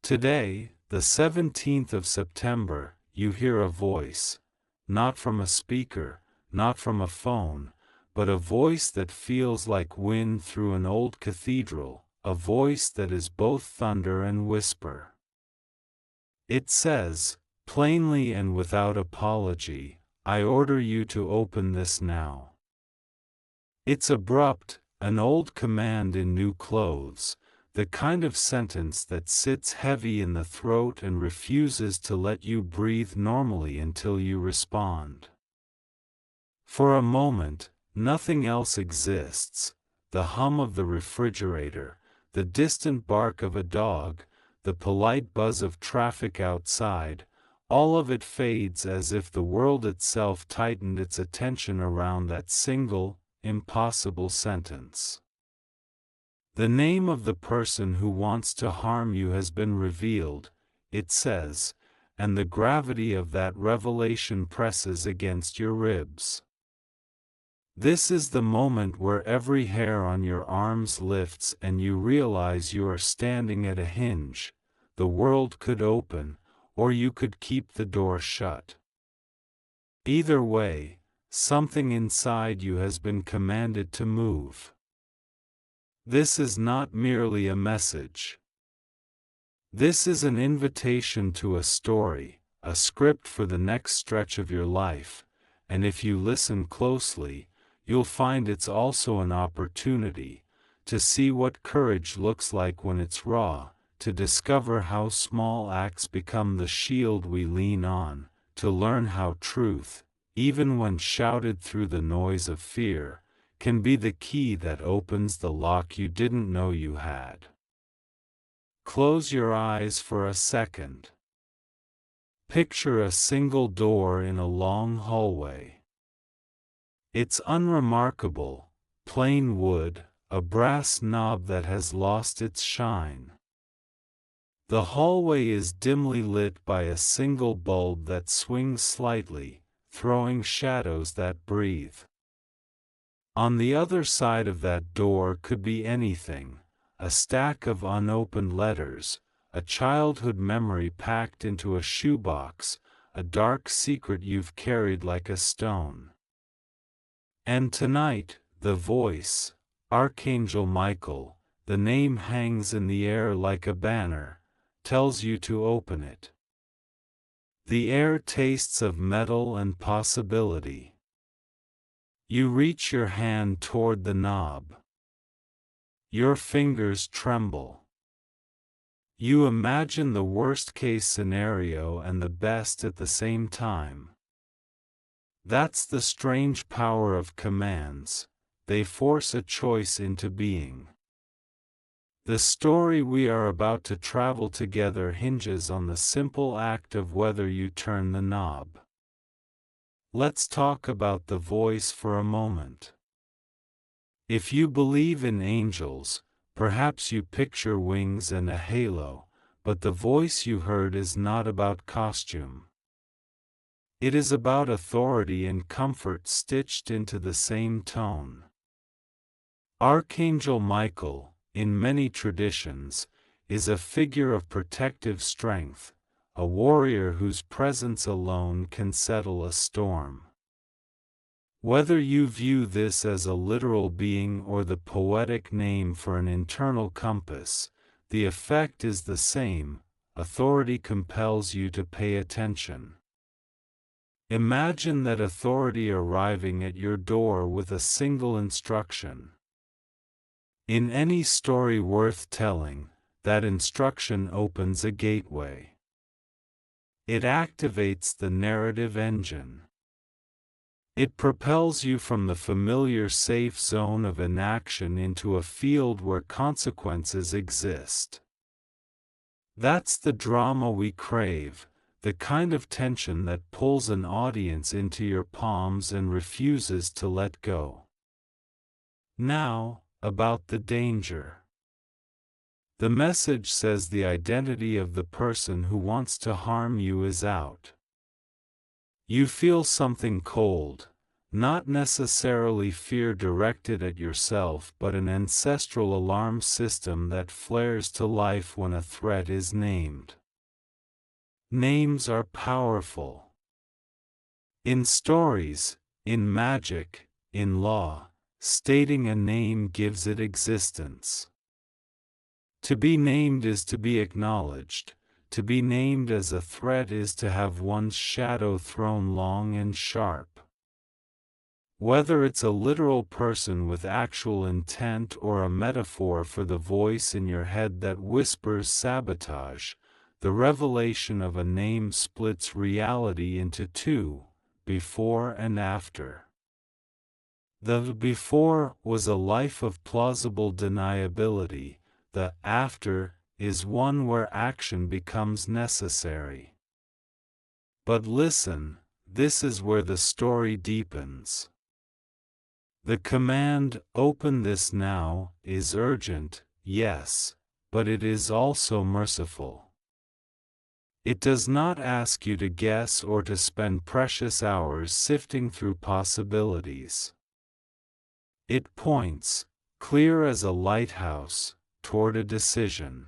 Today, the 17th of September, you hear a voice, not from a speaker, not from a phone, but a voice that feels like wind through an old cathedral, a voice that is both thunder and whisper. It says, plainly and without apology, I order you to open this now. It's abrupt, an old command in new clothes, the kind of sentence that sits heavy in the throat and refuses to let you breathe normally until you respond. For a moment, nothing else exists: the hum of the refrigerator, the distant bark of a dog, the polite buzz of traffic outside. All of it fades as if the world itself tightened its attention around that single, impossible sentence. The name of the person who wants to harm you has been revealed, it says, and the gravity of that revelation presses against your ribs. This is the moment where every hair on your arms lifts and you realize you are standing at a hinge. The world could open, or you could keep the door shut. Either way, something inside you has been commanded to move. This is not merely a message. This is an invitation to a story, a script for the next stretch of your life, and if you listen closely, you'll find it's also an opportunity to see what courage looks like when it's raw, to discover how small acts become the shield we lean on, to learn how truth, even when shouted through the noise of fear, can be the key that opens the lock you didn't know you had. Close your eyes for a second. Picture a single door in a long hallway. It's unremarkable, plain wood, a brass knob that has lost its shine. The hallway is dimly lit by a single bulb that swings slightly, throwing shadows that breathe. On the other side of that door could be anything: a stack of unopened letters, a childhood memory packed into a shoebox, a dark secret you've carried like a stone. And tonight, the voice, Archangel Michael, the name hangs in the air like a banner, tells you to open it. The air tastes of metal and possibility. You reach your hand toward the knob. Your fingers tremble. You imagine the worst-case scenario and the best at the same time. That's the strange power of commands. They force a choice into being. The story we are about to travel together hinges on the simple act of whether you turn the knob. Let's talk about the voice for a moment. If you believe in angels, perhaps you picture wings and a halo, but the voice you heard is not about costume. It is about authority and comfort stitched into the same tone. Archangel Michael, in many traditions, is a figure of protective strength, a warrior whose presence alone can settle a storm. Whether you view this as a literal being or the poetic name for an internal compass, the effect is the same: authority compels you to pay attention. Imagine that authority arriving at your door with a single instruction. In any story worth telling, that instruction opens a gateway. It activates the narrative engine. It propels you from the familiar safe zone of inaction into a field where consequences exist. That's the drama we crave, the kind of tension that pulls an audience into your palms and refuses to let go. Now, about the danger. The message says the identity of the person who wants to harm you is out. You feel something cold, not necessarily fear directed at yourself but an ancestral alarm system that flares to life when a threat is named. Names are powerful. In stories, in magic, in law, stating a name gives it existence. To be named is to be acknowledged. To be named as a threat is to have one's shadow thrown long and sharp. Whether it's a literal person with actual intent or a metaphor for the voice in your head that whispers sabotage, the revelation of a name splits reality into two, before and after. The before was a life of plausible deniability, the after is one where action becomes necessary. But listen, this is where the story deepens. The command, "Open this now," is urgent, yes, but it is also merciful. It does not ask you to guess or to spend precious hours sifting through possibilities. It points, clear as a lighthouse, toward a decision.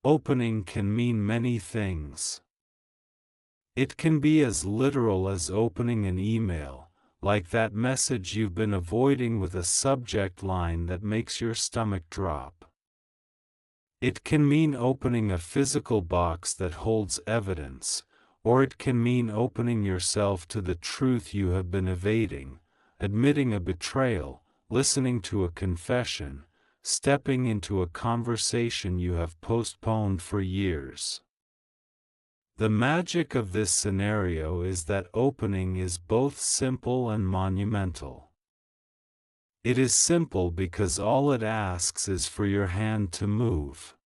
Opening can mean many things. It can be as literal as opening an email, like that message you've been avoiding with a subject line that makes your stomach drop. It can mean opening a physical box that holds evidence, or it can mean opening yourself to the truth you have been evading, admitting a betrayal, listening to a confession, stepping into a conversation you have postponed for years. The magic of this scenario is that opening is both simple and monumental. It is simple because all it asks is for your hand to move.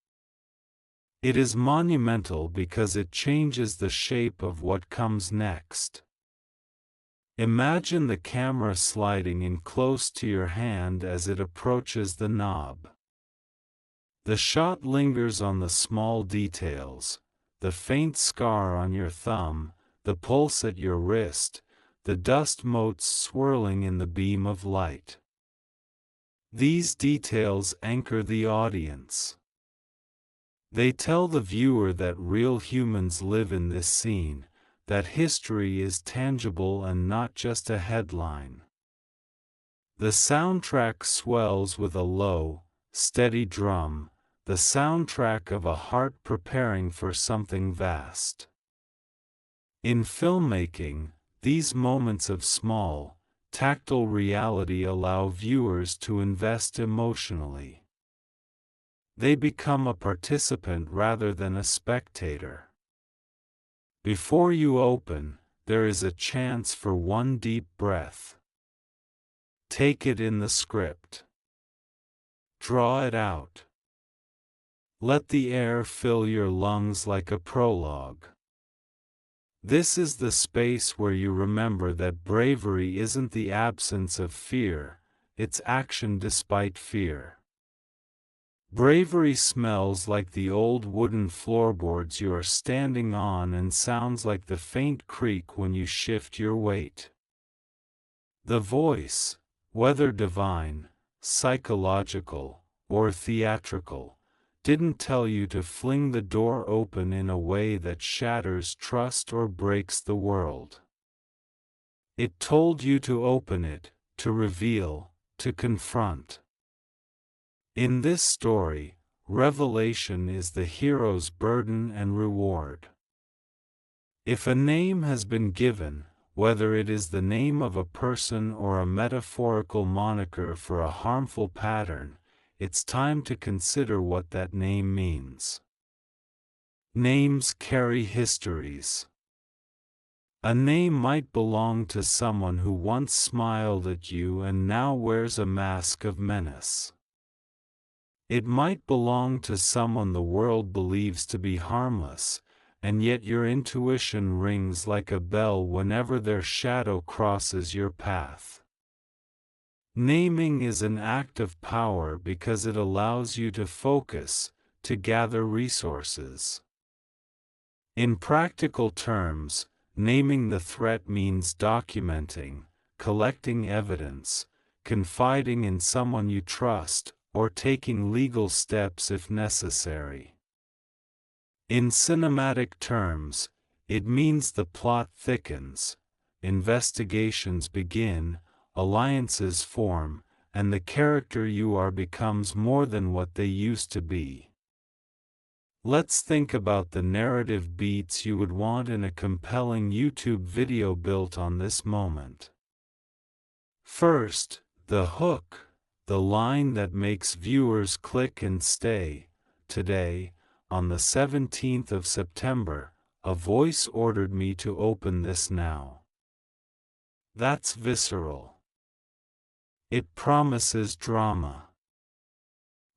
It is monumental because it changes the shape of what comes next. Imagine the camera sliding in close to your hand as it approaches the knob. The shot lingers on the small details, the faint scar on your thumb, the pulse at your wrist, the dust motes swirling in the beam of light. These details anchor the audience. They tell the viewer that real humans live in this scene, that history is tangible and not just a headline. The soundtrack swells with a low, steady drum, the soundtrack of a heart preparing for something vast. In filmmaking, these moments of small, tactile reality allow viewers to invest emotionally. They become a participant rather than a spectator. Before you open, there is a chance for one deep breath. Take it in the script. Draw it out. Let the air fill your lungs like a prologue. This is the space where you remember that bravery isn't the absence of fear, it's action despite fear. Bravery smells like the old wooden floorboards you are standing on and sounds like the faint creak when you shift your weight. The voice, whether divine, psychological, or theatrical, didn't tell you to fling the door open in a way that shatters trust or breaks the world. It told you to open it, to reveal, to confront. In this story, revelation is the hero's burden and reward. If a name has been given, whether it is the name of a person or a metaphorical moniker for a harmful pattern, it's time to consider what that name means. Names carry histories. A name might belong to someone who once smiled at you and now wears a mask of menace. It might belong to someone the world believes to be harmless, and yet your intuition rings like a bell whenever their shadow crosses your path. Naming is an act of power because it allows you to focus, to gather resources. In practical terms, naming the threat means documenting, collecting evidence, confiding in someone you trust, or taking legal steps if necessary. In cinematic terms, it means the plot thickens, investigations begin, alliances form, and the character you are becomes more than what they used to be. Let's think about the narrative beats you would want in a compelling YouTube video built on this moment. First, the hook, the line that makes viewers click and stay. Today, on the 17th of September, a voice ordered me to open this now. That's visceral. It promises drama.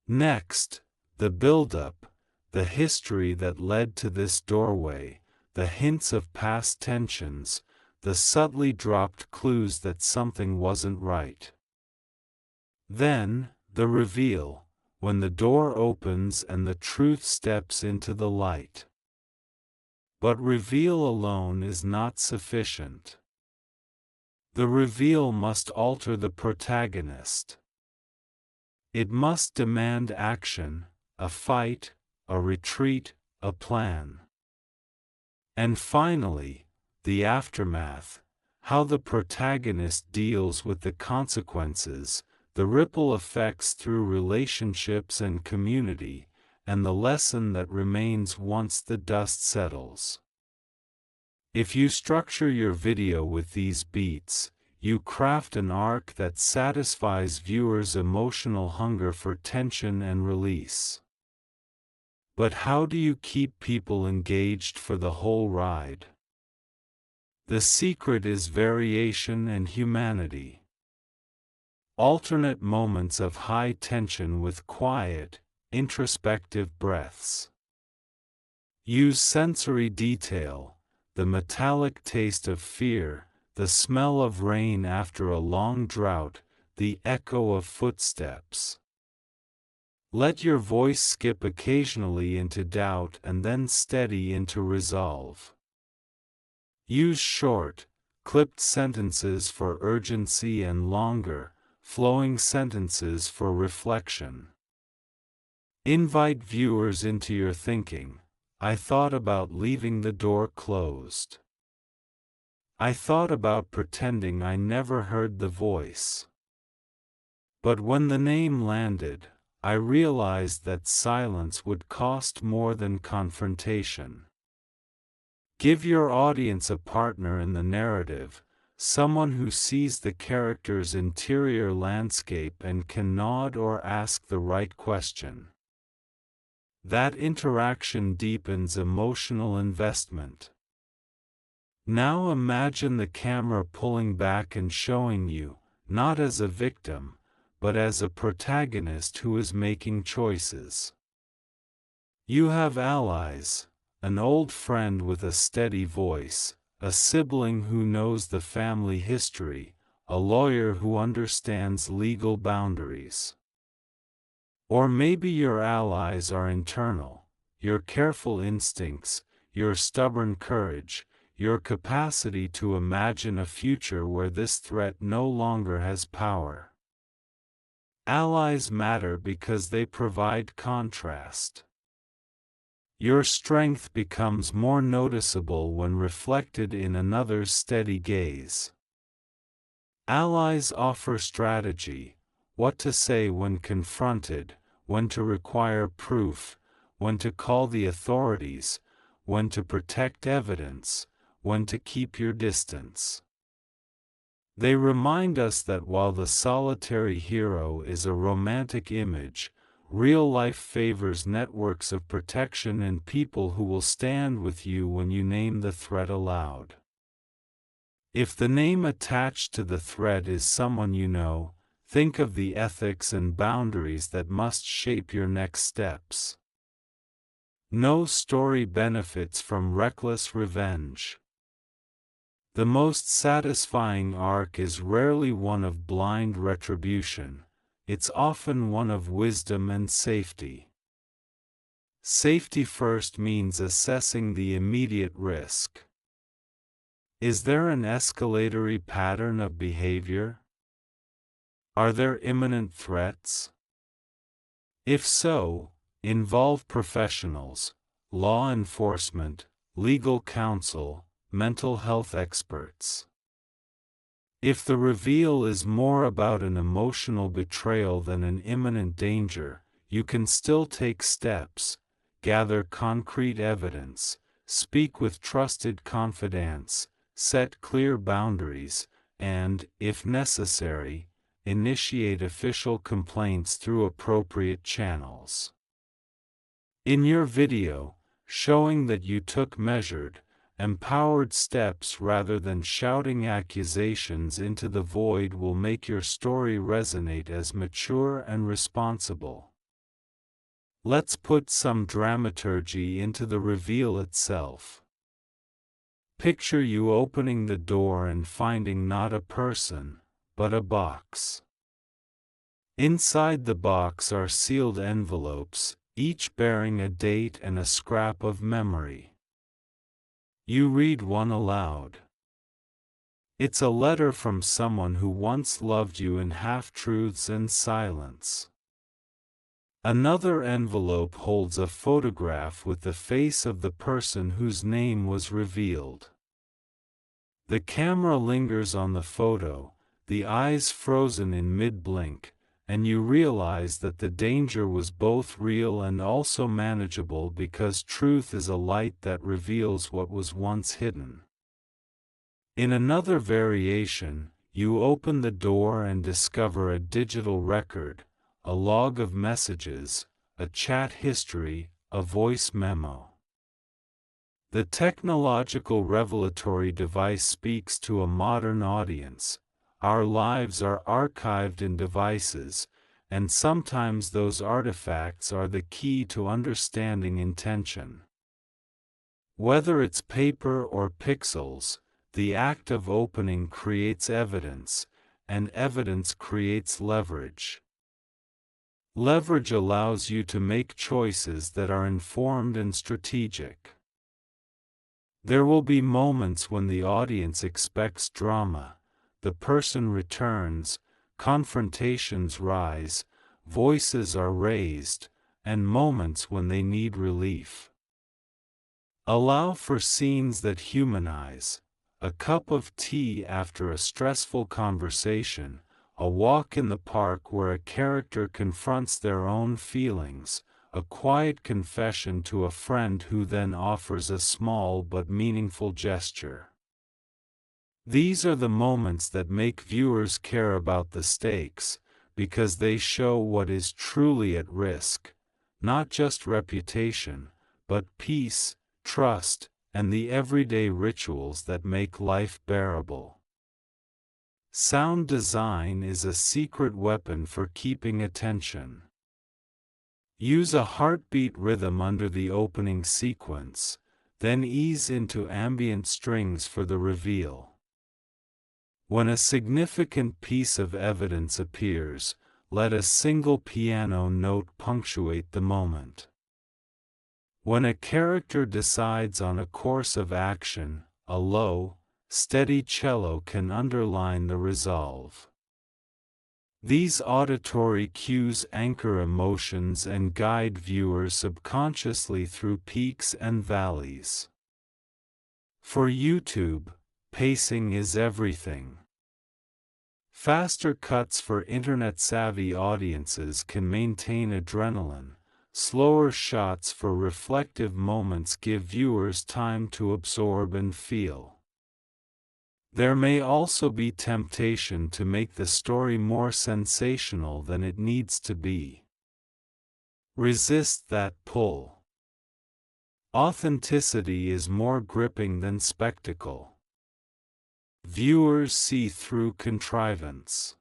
Next, the build-up, the history that led to this doorway, the hints of past tensions, the subtly dropped clues that something wasn't right. Then, the reveal, when the door opens and the truth steps into the light. But reveal alone is not sufficient. The reveal must alter the protagonist. It must demand action, a fight, a retreat, a plan. And finally, the aftermath, how the protagonist deals with the consequences, the ripple effects through relationships and community, and the lesson that remains once the dust settles. If you structure your video with these beats, you craft an arc that satisfies viewers' emotional hunger for tension and release. But how do you keep people engaged for the whole ride? The secret is variation and humanity. Alternate moments of high tension with quiet, introspective breaths. Use sensory detail, the metallic taste of fear, the smell of rain after a long drought, the echo of footsteps. Let your voice skip occasionally into doubt and then steady into resolve. Use short, clipped sentences for urgency and longer, flowing sentences for reflection. Invite viewers into your thinking. I thought about leaving the door closed. I thought about pretending I never heard the voice. But when the name landed, I realized that silence would cost more than confrontation. Give your audience a partner in the narrative, someone who sees the character's interior landscape and can nod or ask the right question. That interaction deepens emotional investment. Now imagine the camera pulling back and showing you, not as a victim, but as a protagonist who is making choices. You have allies, an old friend with a steady voice, a sibling who knows the family history, a lawyer who understands legal boundaries. Or maybe your allies are internal, your careful instincts, your stubborn courage, your capacity to imagine a future where this threat no longer has power. Allies matter because they provide contrast. Your strength becomes more noticeable when reflected in another's steady gaze. Allies offer strategy, what to say when confronted, when to require proof, when to call the authorities, when to protect evidence, when to keep your distance. They remind us that while the solitary hero is a romantic image, real life favors networks of protection and people who will stand with you when you name the threat aloud. If the name attached to the threat is someone you know, think of the ethics and boundaries that must shape your next steps. No story benefits from reckless revenge. The most satisfying arc is rarely one of blind retribution, it's often one of wisdom and safety. Safety first means assessing the immediate risk. Is there an escalatory pattern of behavior? Are there imminent threats? If so, involve professionals, law enforcement, legal counsel, mental health experts. If the reveal is more about an emotional betrayal than an imminent danger, you can still take steps, gather concrete evidence, speak with trusted confidants, set clear boundaries, and, if necessary, initiate official complaints through appropriate channels. In your video, showing that you took measured, empowered steps rather than shouting accusations into the void will make your story resonate as mature and responsible. Let's put some dramaturgy into the reveal itself. Picture you opening the door and finding not a person, but a box. Inside the box are sealed envelopes, each bearing a date and a scrap of memory. You read one aloud. It's a letter from someone who once loved you in half-truths and silence. Another envelope holds a photograph with the face of the person whose name was revealed. The camera lingers on the photo, the eyes frozen in mid-blink, and you realize that the danger was both real and also manageable because truth is a light that reveals what was once hidden. In another variation, you open the door and discover a digital record, a log of messages, a chat history, a voice memo. The technological revelatory device speaks to a modern audience. Our lives are archived in devices, and sometimes those artifacts are the key to understanding intention. Whether it's paper or pixels, the act of opening creates evidence, and evidence creates leverage. Leverage allows you to make choices that are informed and strategic. There will be moments when the audience expects drama. The person returns, confrontations rise, voices are raised, and moments when they need relief. Allow for scenes that humanize, a cup of tea after a stressful conversation, a walk in the park where a character confronts their own feelings, a quiet confession to a friend who then offers a small but meaningful gesture. These are the moments that make viewers care about the stakes, because they show what is truly at risk, not just reputation, but peace, trust, and the everyday rituals that make life bearable. Sound design is a secret weapon for keeping attention. Use a heartbeat rhythm under the opening sequence, then ease into ambient strings for the reveal. When a significant piece of evidence appears, let a single piano note punctuate the moment. When a character decides on a course of action, a low, steady cello can underline the resolve. These auditory cues anchor emotions and guide viewers subconsciously through peaks and valleys. For YouTube, pacing is everything. Faster cuts for internet-savvy audiences can maintain adrenaline. Slower shots for reflective moments give viewers time to absorb and feel. There may also be temptation to make the story more sensational than it needs to be. Resist that pull. Authenticity is more gripping than spectacle. Viewers see through contrivance.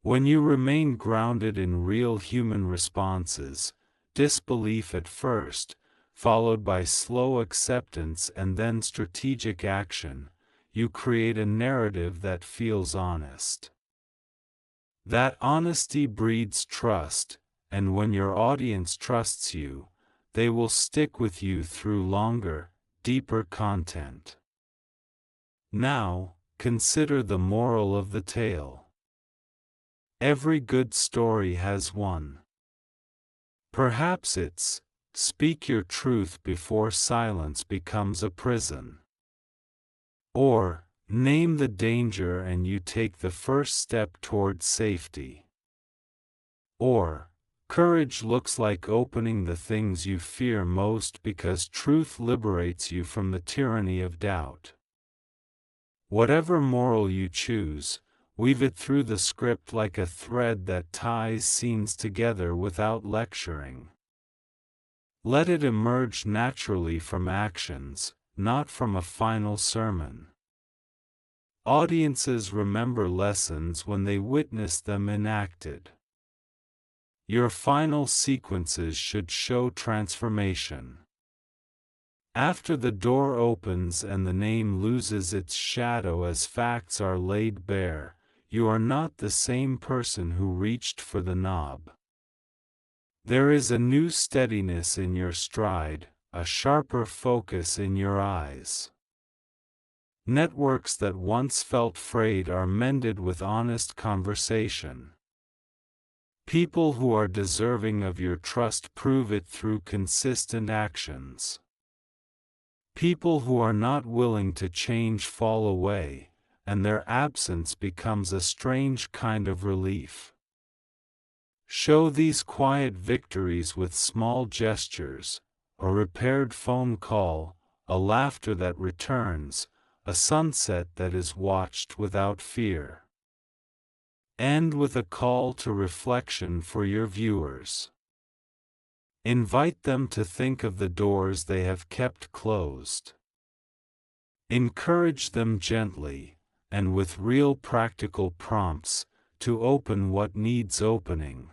When you remain grounded in real human responses, disbelief at first, followed by slow acceptance and then strategic action, you create a narrative that feels honest. That honesty breeds trust, and when your audience trusts you, they will stick with you through longer, deeper content. Now, consider the moral of the tale. Every good story has one. Perhaps it's, speak your truth before silence becomes a prison. Or, name the danger and you take the first step toward safety. Or, courage looks like opening the things you fear most because truth liberates you from the tyranny of doubt. Whatever moral you choose, weave it through the script like a thread that ties scenes together without lecturing. Let it emerge naturally from actions, not from a final sermon. Audiences remember lessons when they witness them enacted. Your final sequences should show transformation. After the door opens and the name loses its shadow as facts are laid bare, you are not the same person who reached for the knob. There is a new steadiness in your stride, a sharper focus in your eyes. Networks that once felt frayed are mended with honest conversation. People who are deserving of your trust prove it through consistent actions. People who are not willing to change fall away, and their absence becomes a strange kind of relief. Show these quiet victories with small gestures, a repaired phone call, a laughter that returns, a sunset that is watched without fear. End with a call to reflection for your viewers. Invite them to think of the doors they have kept closed. Encourage them gently, and with real practical prompts, to open what needs opening.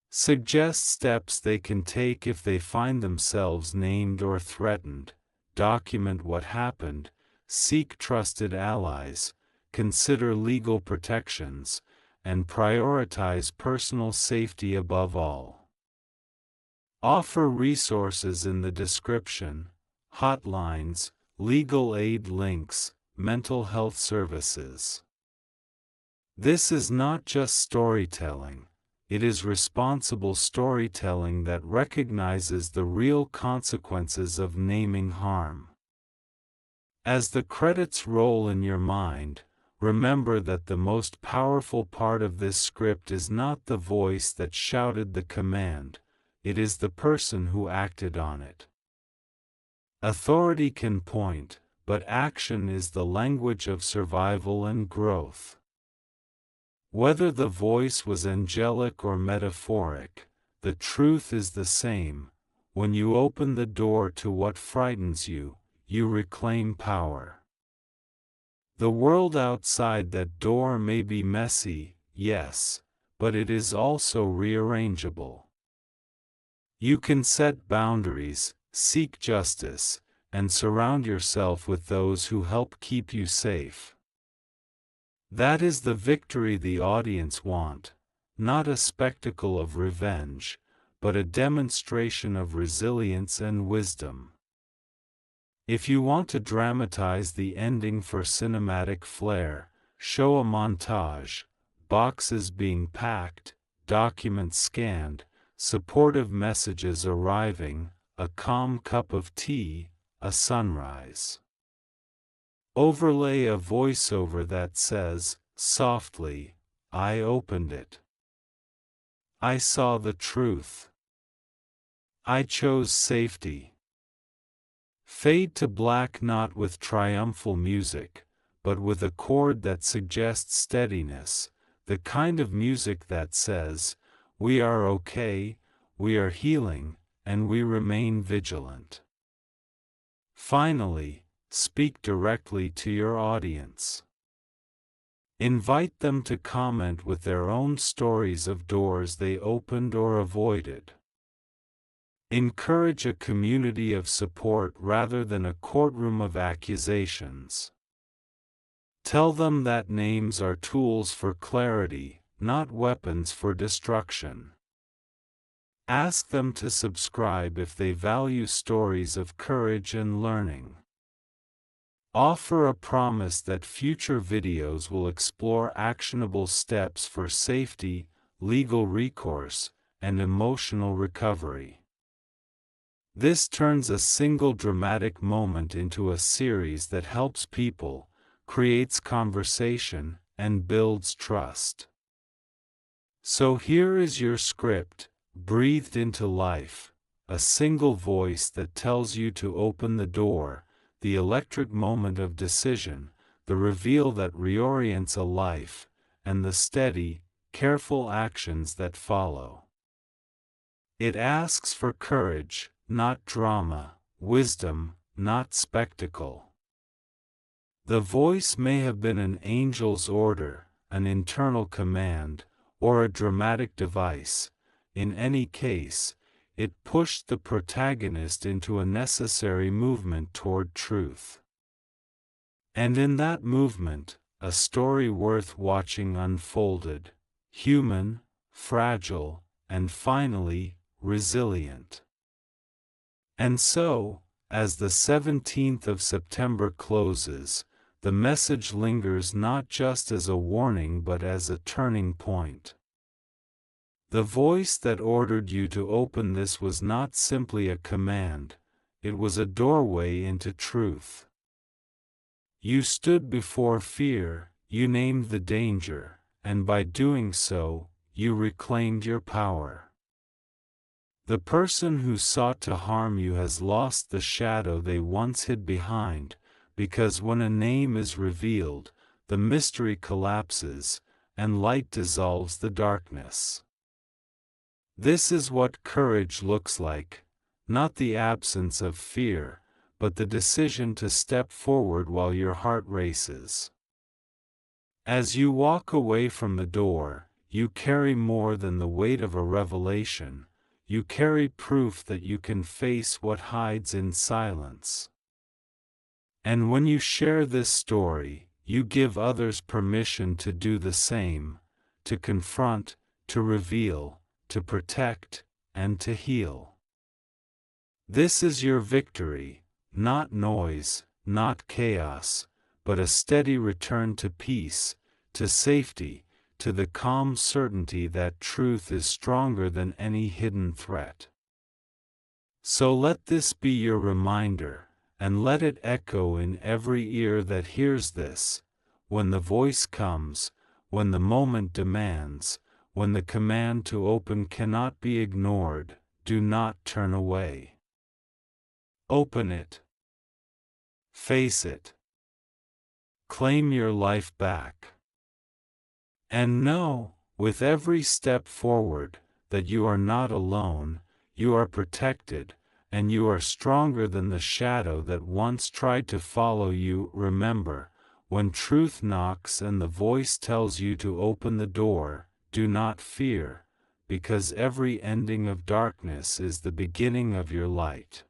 Suggest steps they can take if they find themselves named or threatened. Document what happened, seek trusted allies, consider legal protections, and prioritize personal safety above all. Offer resources in the description, hotlines, legal aid links, mental health services. This is not just storytelling, it is responsible storytelling that recognizes the real consequences of naming harm. As the credits roll in your mind, remember that the most powerful part of this script is not the voice that shouted the command, it is the person who acted on it. Authority can point, but action is the language of survival and growth. Whether the voice was angelic or metaphoric, the truth is the same. When you open the door to what frightens you, you reclaim power. The world outside that door may be messy, yes, but it is also rearrangeable. You can set boundaries, seek justice, and surround yourself with those who help keep you safe. That is the victory the audience want, not a spectacle of revenge, but a demonstration of resilience and wisdom. If you want to dramatize the ending for cinematic flair, show a montage, boxes being packed, documents scanned, supportive messages arriving, a calm cup of tea, a sunrise. Overlay a voiceover that says, softly, I opened it. I saw the truth. I chose safety. Fade to black not with triumphal music, but with a chord that suggests steadiness, the kind of music that says, we are okay, we are healing, and we remain vigilant. Finally, speak directly to your audience. Invite them to comment with their own stories of doors they opened or avoided. Encourage a community of support rather than a courtroom of accusations. Tell them that names are tools for clarity, not weapons for destruction. Ask them to subscribe if they value stories of courage and learning. Offer a promise that future videos will explore actionable steps for safety, legal recourse, and emotional recovery. This turns a single dramatic moment into a series that helps people, creates conversation, and builds trust. So here is your script, breathed into life, a single voice that tells you to open the door, the electric moment of decision, the reveal that reorients a life, and the steady, careful actions that follow. It asks for courage, not drama, wisdom, not spectacle. The voice may have been an angel's order, an internal command, or a dramatic device. In any case, it pushed the protagonist into a necessary movement toward truth. And in that movement, a story worth watching unfolded, human, fragile, and finally, resilient. And so, as the 17th of September closes, the message lingers not just as a warning but as a turning point. The voice that ordered you to open this was not simply a command, it was a doorway into truth. You stood before fear, you named the danger, and by doing so, you reclaimed your power. The person who sought to harm you has lost the shadow they once hid behind, because when a name is revealed, the mystery collapses, and light dissolves the darkness. This is what courage looks like, not the absence of fear, but the decision to step forward while your heart races. As you walk away from the door, you carry more than the weight of a revelation, you carry proof that you can face what hides in silence. And when you share this story, you give others permission to do the same, to confront, to reveal, to protect, and to heal. This is your victory, not noise, not chaos, but a steady return to peace, to safety, to the calm certainty that truth is stronger than any hidden threat. So let this be your reminder, and let it echo in every ear that hears this, when the voice comes, when the moment demands, when the command to open cannot be ignored, do not turn away. Open it. Face it. Claim your life back. And know, with every step forward, that you are not alone, you are protected, and you are stronger than the shadow that once tried to follow you. Remember, when truth knocks and the voice tells you to open the door, do not fear, because every ending of darkness is the beginning of your light.